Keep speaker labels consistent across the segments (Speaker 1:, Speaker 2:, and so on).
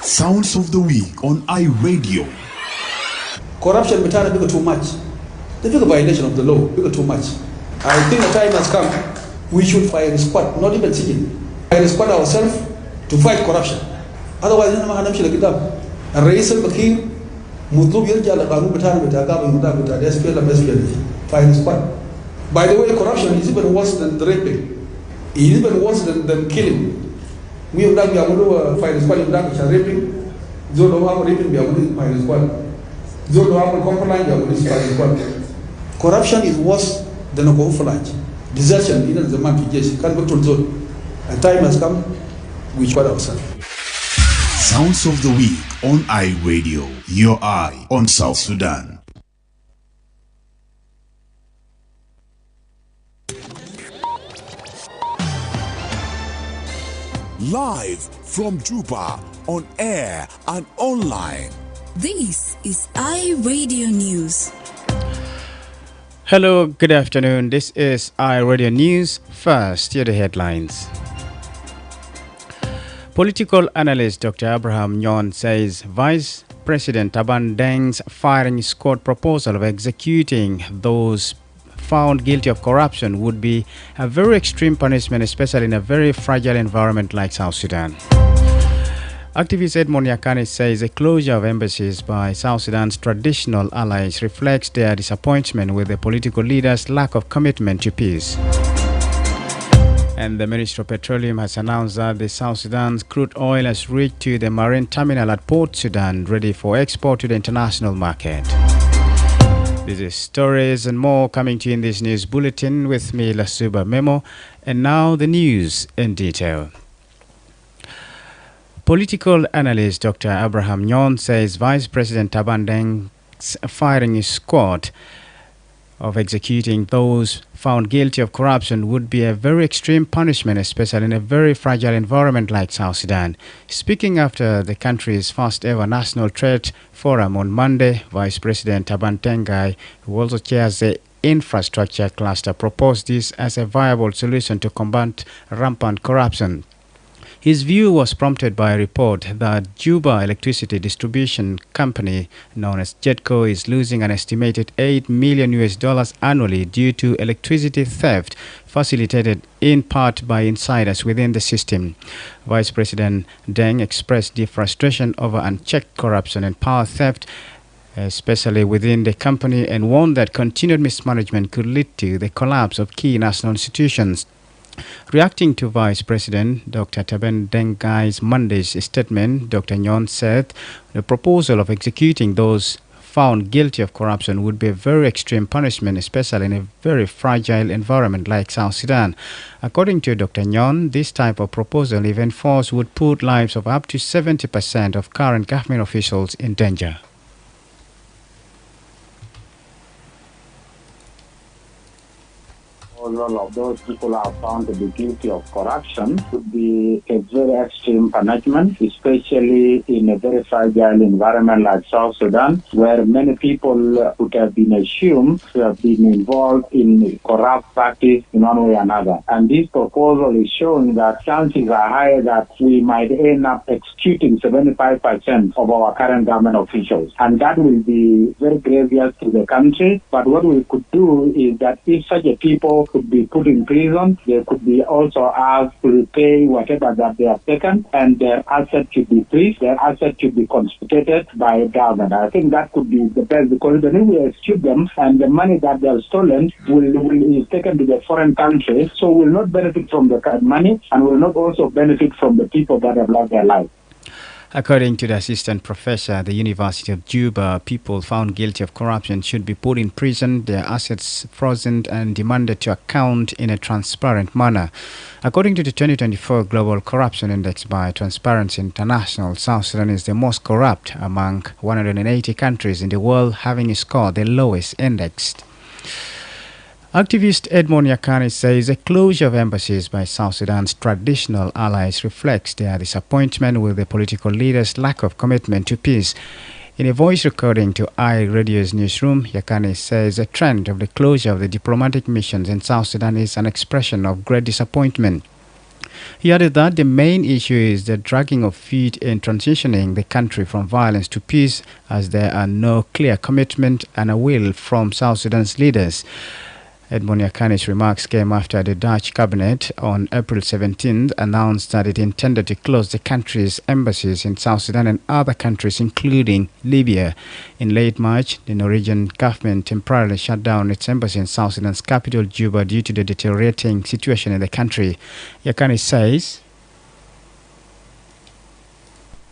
Speaker 1: Sounds of the Week on iRadio.
Speaker 2: Corruption metana bigger too much. The bigger violation of the law, bigger too much. I think the time has come, we should fire a squad, not even sitting. Fire a squad ourselves to fight corruption. Otherwise, we don't have to الرئيس البكير مطلوب يرجع لقانون بتاعنا بتاع the SPL fire squad. By the way, corruption is even worse than the raping. It is even worse than them killing. We have done fire squad in that raping. Zolo have raping fire squad. Zolo have compromise fire squad. Corruption is worse than a go-for-lunch. Desertion, even the monkey, yes, can't go to zone. A time has come, we squad ourselves.
Speaker 1: Sounds of the Week on iRadio, your eye on South Sudan.
Speaker 3: Live from Juba, on air and online.
Speaker 4: This is iRadio News.
Speaker 5: Hello, good afternoon. This is iRadio News. First, here are the headlines. Political analyst Dr. Abraham Nyon says Vice President Taban Deng's firing squad proposal of executing those found guilty of corruption would be a very extreme punishment, especially in a very fragile environment like South Sudan. Activist Edmond Yakani says the closure of embassies by South Sudan's traditional allies reflects their disappointment with the political leaders' lack of commitment to peace. And the Ministry of Petroleum has announced that the South Sudan's crude oil has reached to the marine terminal at Port Sudan, ready for export to the international market. This is stories and more coming to you in this news bulletin with me, Lasuba Memo. And now the news in detail. Political analyst Dr. Abraham Nyon says Vice President Taban Deng's firing squad of executing those found guilty of corruption would be a very extreme punishment, especially in a very fragile environment like South Sudan. Speaking after the country's first ever National Trade Forum on Monday, Vice President Taban Tengai, who also chairs the infrastructure cluster, proposed this as a viable solution to combat rampant corruption. His view was prompted by a report that Juba Electricity Distribution Company, known as JETCO, is losing an estimated $8 million annually due to electricity theft, facilitated in part by insiders within the system. Vice President Deng expressed deep frustration over unchecked corruption and power theft, especially within the company, and warned that continued mismanagement could lead to the collapse of key national institutions. Reacting to Vice President Dr. Taban Dengai's Monday's statement, Dr. Nyon said the proposal of executing those found guilty of corruption would be a very extreme punishment, especially in a very fragile environment like South Sudan. According to Dr. Nyon, this type of proposal, if enforced, would put lives of up to 70% of current government officials in danger.
Speaker 6: All of those people are found to be guilty of corruption would be a very extreme punishment, especially in a very fragile environment like South Sudan, where many people would have been assumed to have been involved in corrupt practice in one way or another. And this proposal is showing that chances are high that we might end up executing 75% of our current government officials. And that will be very grievous to the country. But what we could do is that if such a people could be put in prison, they could be also asked to repay whatever that they have taken, and their assets should be freed, their assets should be confiscated by government. I think that could be the best, because then we execute them and the money that they have stolen is taken to the foreign country, so will not benefit from the money and will not also benefit from the people that have lost their lives.
Speaker 5: According to the assistant professor at the University of Juba, people found guilty of corruption should be put in prison, their assets frozen, and demanded to account in a transparent manner. According to the 2024 Global Corruption Index by Transparency International, South Sudan is the most corrupt among 180 countries in the world, having scored the lowest index. Activist Edmond Yakani says the closure of embassies by South Sudan's traditional allies reflects their disappointment with the political leaders' lack of commitment to peace. In a voice recording to iRadio's newsroom, Yakani says the trend of the closure of the diplomatic missions in South Sudan is an expression of great disappointment. He added that the main issue is the dragging of feet in transitioning the country from violence to peace, as there are no clear commitment and a will from South Sudan's leaders. Edmond Yakani's remarks came after the Dutch cabinet on April 17th announced that it intended to close the country's embassies in South Sudan and other countries, including Libya. In late March, the Norwegian government temporarily shut down its embassy in South Sudan's capital, Juba, due to the deteriorating situation in the country. Yakani says,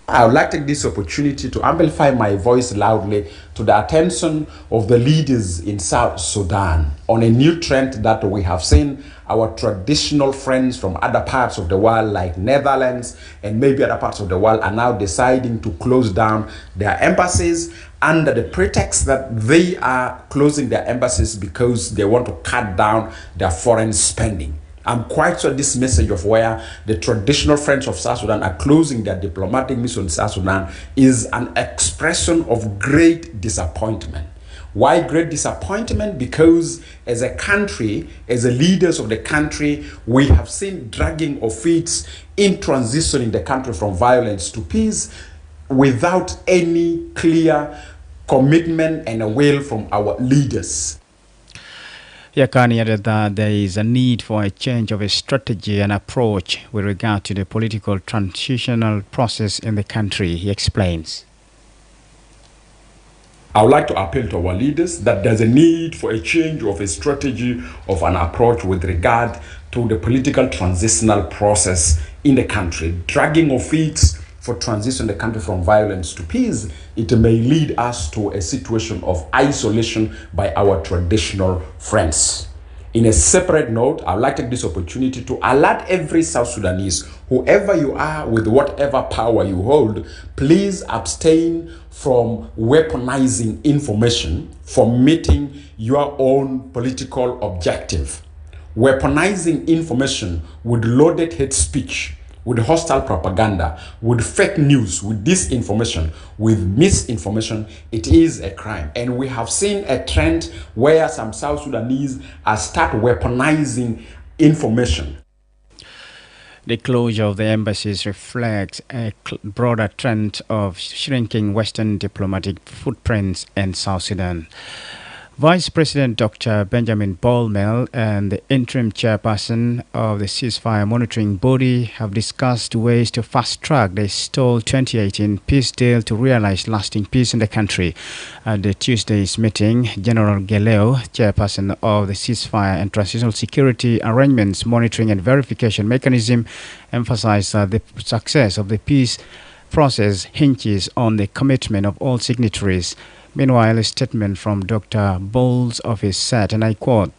Speaker 7: I would like to take this opportunity to amplify my voice loudly to the attention of the leaders in South Sudan on a new trend that we have seen our traditional friends from other parts of the world like Netherlands and maybe other parts of the world are now deciding to close down their embassies under the pretext that they are closing their embassies because they want to cut down their foreign spending. I'm quite sure this message of where the traditional friends of South Sudan are closing their diplomatic mission in South Sudan is an expression of great disappointment. Why great disappointment? Because as a country, as the leaders of the country, we have seen dragging of feet in transitioning the country from violence to peace without any clear commitment and a will from our leaders.
Speaker 5: Yakani added that there is a need for a change of a strategy and approach with regard to the political transitional process in the country. He explains.
Speaker 7: I would like to appeal to our leaders that there's a need for a change of a strategy, of an approach with regard to the political transitional process in the country. Dragging of feet for transition the country from violence to peace, it may lead us to a situation of isolation by our traditional friends. In a separate note, I'd like to take this opportunity to alert every South Sudanese, whoever you are with whatever power you hold, please abstain from weaponizing information for meeting your own political objective. Weaponizing information with loaded hate speech, with hostile propaganda, with fake news, with disinformation, with misinformation, it is a crime. And we have seen a trend where some South Sudanese are start weaponizing information.
Speaker 5: The closure of the embassies reflects a broader trend of shrinking Western diplomatic footprints in South Sudan. Vice President Dr. Benjamin Bolmel and the interim chairperson of the ceasefire monitoring body have discussed ways to fast-track the stalled 2018 peace deal to realize lasting peace in the country. At the Tuesday's meeting, General Geleo, chairperson of the ceasefire and transitional security arrangements monitoring and verification mechanism, emphasized that the success of the peace process hinges on the commitment of all signatories. Meanwhile, a statement from Dr. Bowles' office said, and I quote,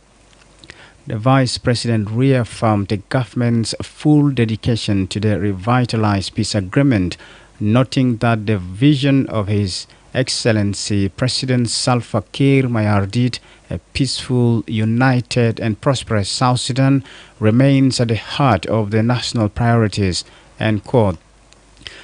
Speaker 5: "The Vice President reaffirmed the government's full dedication to the revitalized peace agreement, noting that the vision of His Excellency President Salva Kiir Mayardit, a peaceful, united and prosperous South Sudan, remains at the heart of the national priorities," end quote.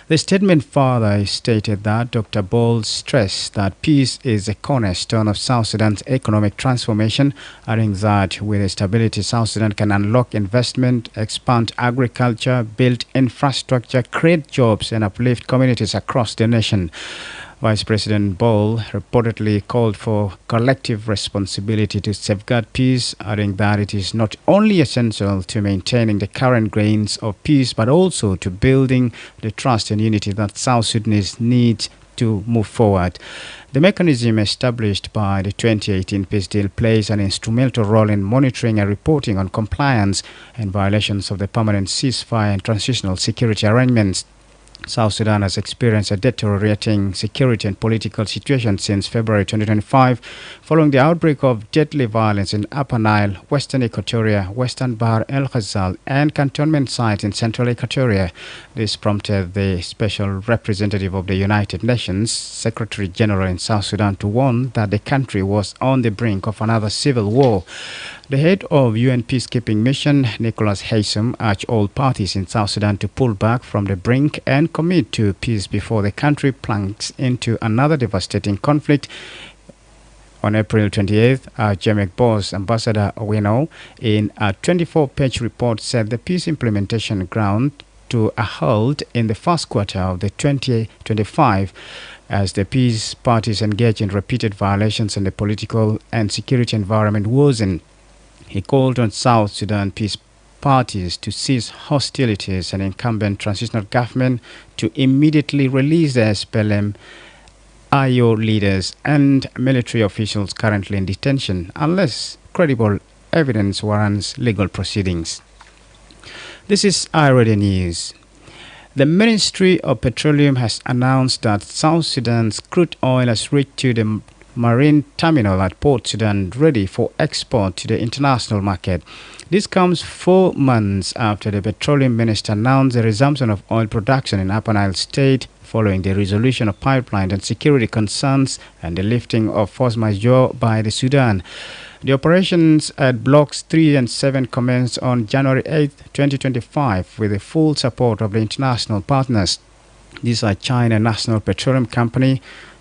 Speaker 5: The statement further stated that Dr. Bowles stressed that peace is a cornerstone of South Sudan's economic transformation, adding that with stability, South Sudan can unlock investment, expand agriculture, build infrastructure, create jobs, and uplift communities across the nation. Vice President Bowles reportedly called for collective responsibility to safeguard peace, adding that it is not only essential to maintaining the current grains of peace, but also to building the trust and unity that South Sudanese need to move forward. The mechanism established by the 2018 peace deal plays an instrumental role in monitoring and reporting on compliance and violations of the permanent ceasefire and transitional security arrangements. South Sudan has experienced a deteriorating security and political situation since February 2025, following the outbreak of deadly violence in Upper Nile, Western Equatoria, Western Bahr el Ghazal, and cantonment sites in Central Equatoria. This prompted the Special Representative of the United Nations, Secretary General in South Sudan, to warn that the country was on the brink of another civil war. The head of UN peacekeeping mission, Nicholas Haysom, urged all parties in South Sudan to pull back from the brink and commit to peace before the country plunges into another devastating conflict On April 28th, GEMEC boss Ambassador Owino, in a 24-page report, said the peace implementation ground to a halt in the first quarter of the 2025 as the peace parties engage in repeated violations and the political and security environment worsen. He called on South Sudan peace parties to cease hostilities and incumbent transitional government to immediately release the SPLM IO leaders and military officials currently in detention unless credible evidence warrants legal proceedings. This is iRadio News. The Ministry of Petroleum has announced that South Sudan's crude oil has reached to the marine terminal at Port Sudan ready for export to the international market. This comes 4 months after the Petroleum Minister announced the resumption of oil production in Upper Nile State following the resolution of pipeline and security concerns and the lifting of force majeure by the Sudan. The operations at Blocks 3 and 7 commenced on January 8, 2025 with the full support of the international partners. These are China National Petroleum Company,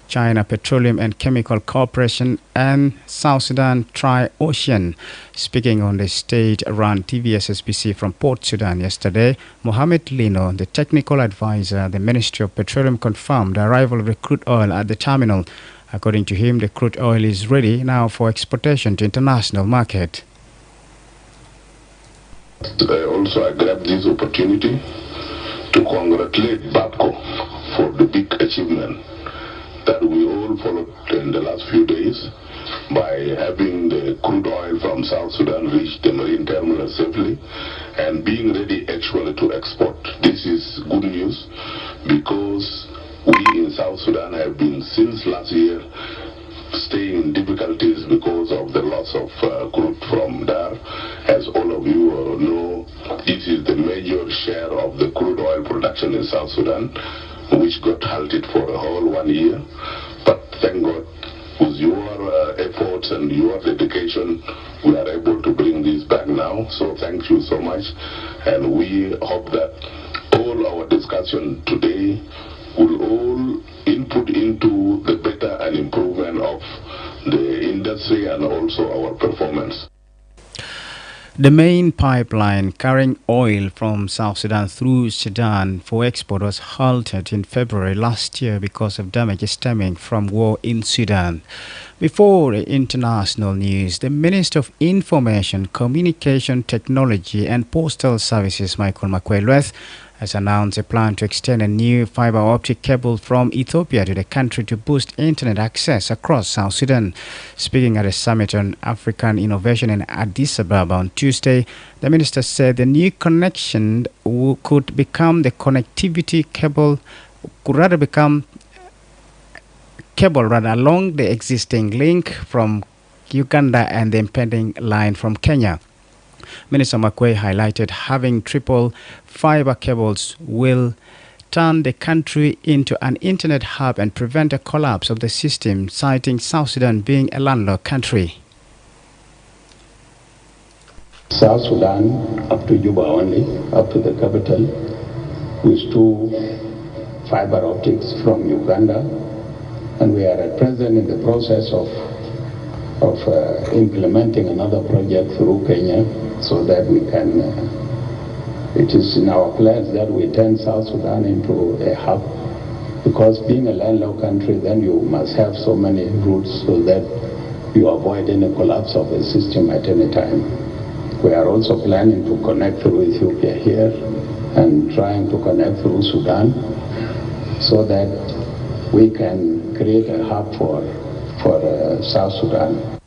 Speaker 5: China Petroleum and Chemical Corporation, and South Sudan Tri-Ocean. Speaking on the state-run TVSSBC from Port Sudan yesterday, Mohamed Lino, the technical advisor at the Ministry of Petroleum, confirmed the arrival of the crude oil at the terminal. According to him, the crude oil is ready now for exportation to international market.
Speaker 8: I grabbed this opportunity to congratulate BAPCO for the big achievement that we all followed in the last few days by having the crude oil from South Sudan reach the marine terminal safely and being ready actually to export. This is good news because we in South Sudan have been since last year staying in difficulties because of the loss of crude from there. As all of you know, this is the major share of the crude oil production in South Sudan, which got halted for a whole 1 year. But thank God, with your efforts and your dedication, we are able to bring this back now. So thank you so much. And we hope that all our discussion today will all input into the better and improvement of the industry and also our performance.
Speaker 5: The main pipeline carrying oil from South Sudan through Sudan for export was halted in February last year because of damage stemming from war in Sudan. Before international news, the Minister of Information, Communication Technology and Postal Services, Michael Makweleth, has announced a plan to extend a new fiber optic cable from Ethiopia to the country to boost internet access across South Sudan. Speaking at a summit on African innovation in Addis Ababa on Tuesday, the minister said the new connection could become the connectivity cable, along the existing link from Uganda and the impending line from Kenya. Minister Makwe highlighted having triple fiber cables will turn the country into an internet hub and prevent a collapse of the system, citing South Sudan being a landlocked country.
Speaker 9: South Sudan, up to Juba only, up to the capital, with 2 fiber optics from Uganda, and we are at present in the process of implementing another project through Kenya so that we can, it is in our plans that we turn South Sudan into a hub, because being a landlocked country, then you must have so many routes so that you avoid any collapse of the system at any time. We are also planning to connect through Ethiopia here and trying to connect through Sudan so that we can create a hub for South Sudan.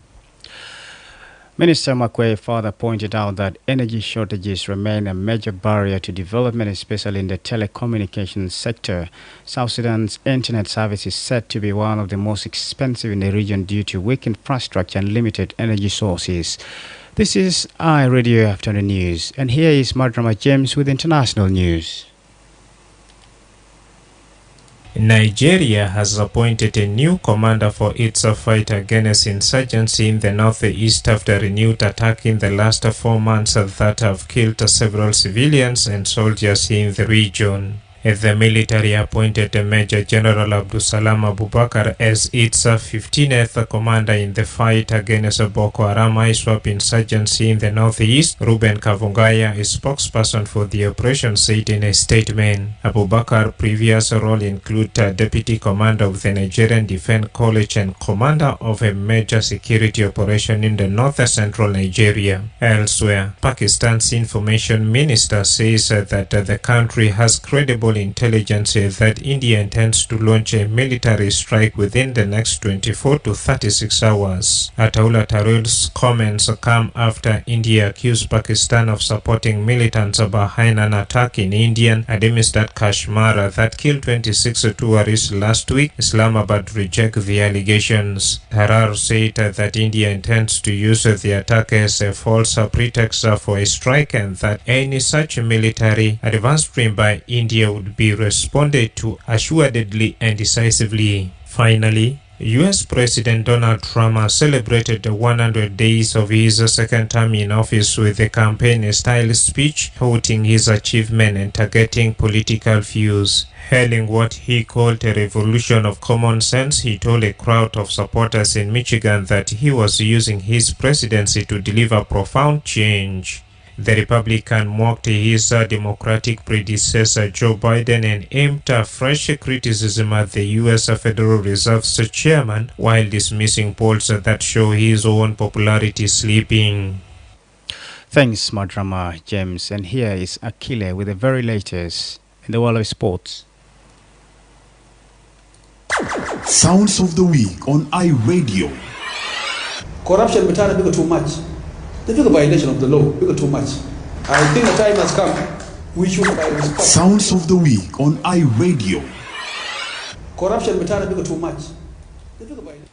Speaker 5: Minister Makwe further pointed out that energy shortages remain a major barrier to development, especially in the telecommunications sector. South Sudan's internet service is said to be one of the most expensive in the region due to weak infrastructure and limited energy sources. This is iRadio Afternoon News, and here is Madrama James with international news.
Speaker 10: Nigeria has appointed a new commander for its fight against insurgency in the northeast after a renewed attack in the last 4 months that have killed several civilians and soldiers in the region. The military appointed Major General Abdusalam Abubakar as its 15th commander in the fight against Boko Haram ISWAP insurgency in the northeast. Ruben Kavungaya, a spokesperson for the operation, said in a statement. Abubakar's previous role included deputy commander of the Nigerian Defense College and commander of a major security operation in the north-central Nigeria. Elsewhere, Pakistan's information minister says that the country has credible intelligence that India intends to launch a military strike within the next 24 to 36 hours. Ataullah Taril's comments come after India accused Pakistan of supporting militants behind an attack in Indian administered Kashmir that killed 26 tourists last week. Islamabad rejected the allegations. Harar said that India intends to use the attack as a false pretext for a strike and that any such military advance by India would be responded to assuredly and decisively. Finally, U.S. President Donald Trump celebrated the 100 days of his second term in office with a campaign-style speech touting his achievement and targeting political views. Hailing what he called a revolution of common sense, he told a crowd of supporters in Michigan that he was using his presidency to deliver profound change. The Republican mocked his Democratic predecessor Joe Biden and aimed fresh criticism at the U.S. Federal Reserve's chairman while dismissing polls that show his own popularity slipping.
Speaker 5: Thanks, Madrama James. And here is Akile with the very latest in the world of sports.
Speaker 1: Sounds of the week on iRadio.
Speaker 2: Corruption became too much. The big violation of the law became too much. I think the time has come. We should respect.
Speaker 1: Sounds of the week on iRadio.
Speaker 2: Corruption became too much. The big violation.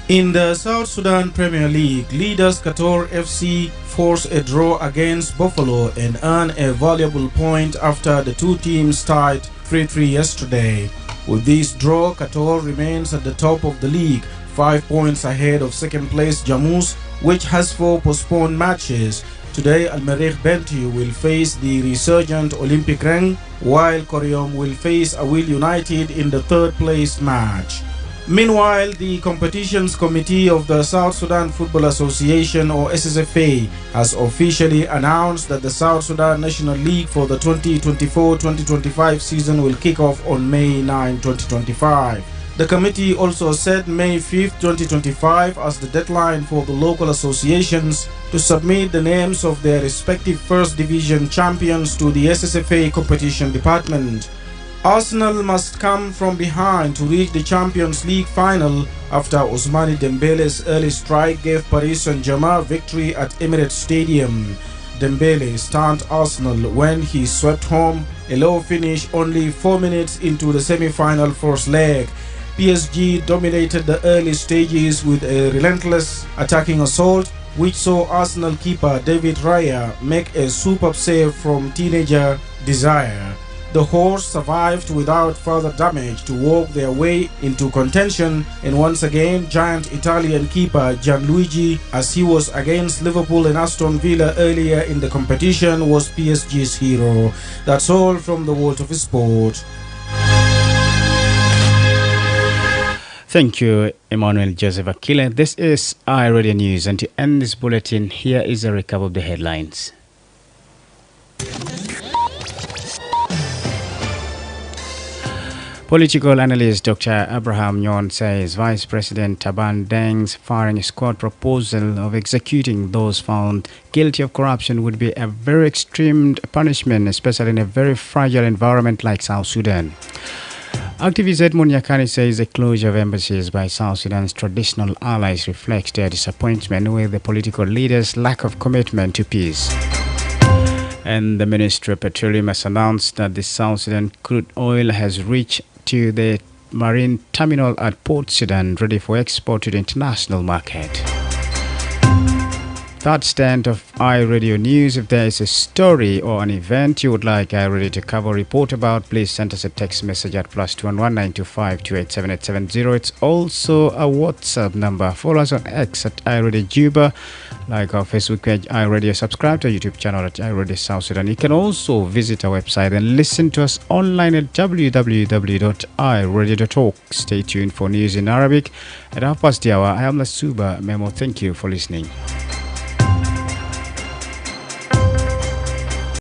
Speaker 11: In the South Sudan Premier League, leaders Qatar FC forced a draw against Buffalo and earned a valuable point after the two teams tied 3-3 yesterday. With this draw, Qatar remains at the top of the league, 5 points ahead of second place Jammus, which has 4 postponed matches. Today, Al Merrikh Bentiu will face the resurgent Olympic Reng, while Koryom will face Awil United in the third place match. Meanwhile, the Competitions Committee of the South Sudan Football Association, or SSFA, has officially announced that the South Sudan National League for the 2024-2025 season will kick off on May 9, 2025. The committee also set May 5, 2025 as the deadline for the local associations to submit the names of their respective First Division champions to the SSFA Competition Department. Arsenal must come from behind to reach the Champions League final after Ousmane Dembele's early strike gave Paris Saint-Germain victory at Emirates Stadium. Dembele stunned Arsenal when he swept home a low finish only 4 minutes into the semi-final first leg. PSG dominated the early stages with a relentless attacking assault, which saw Arsenal keeper David Raya make a superb save from teenager Desire. The Horse survived without further damage to walk their way into contention, and once again giant Italian keeper Gianluigi, as he was against Liverpool and Aston Villa earlier in the competition, was PSG's hero. That's all from the world of sport.
Speaker 5: Thank you, Emmanuel Joseph Akile. This is iRadio News, and to end this bulletin, here is a recap of the headlines. Political analyst Dr. Abraham Nyon says Vice President Taban Deng's firing squad proposal of executing those found guilty of corruption would be a very extreme punishment, especially in a very fragile environment like South Sudan. Activist Edmund Yakani says the closure of embassies by South Sudan's traditional allies reflects their disappointment with the political leaders' lack of commitment to peace. And the Ministry of Petroleum has announced that the South Sudan crude oil has reached to the marine terminal at Port Sudan, ready for export to the international market. Third stand of iRadio News. If there is a story or an event you would like iRadio to cover or report about, please send us a text message at +211 925 287 It's also a WhatsApp number. Follow us on X at iRadio Juba, like our Facebook page iRadio, subscribe to our YouTube channel at iRadio South Sudan. You can also visit our website and listen to us online at www.iradio.org. Stay tuned for news in Arabic at 1:30. I am Lasuba Memo. Thank you for listening.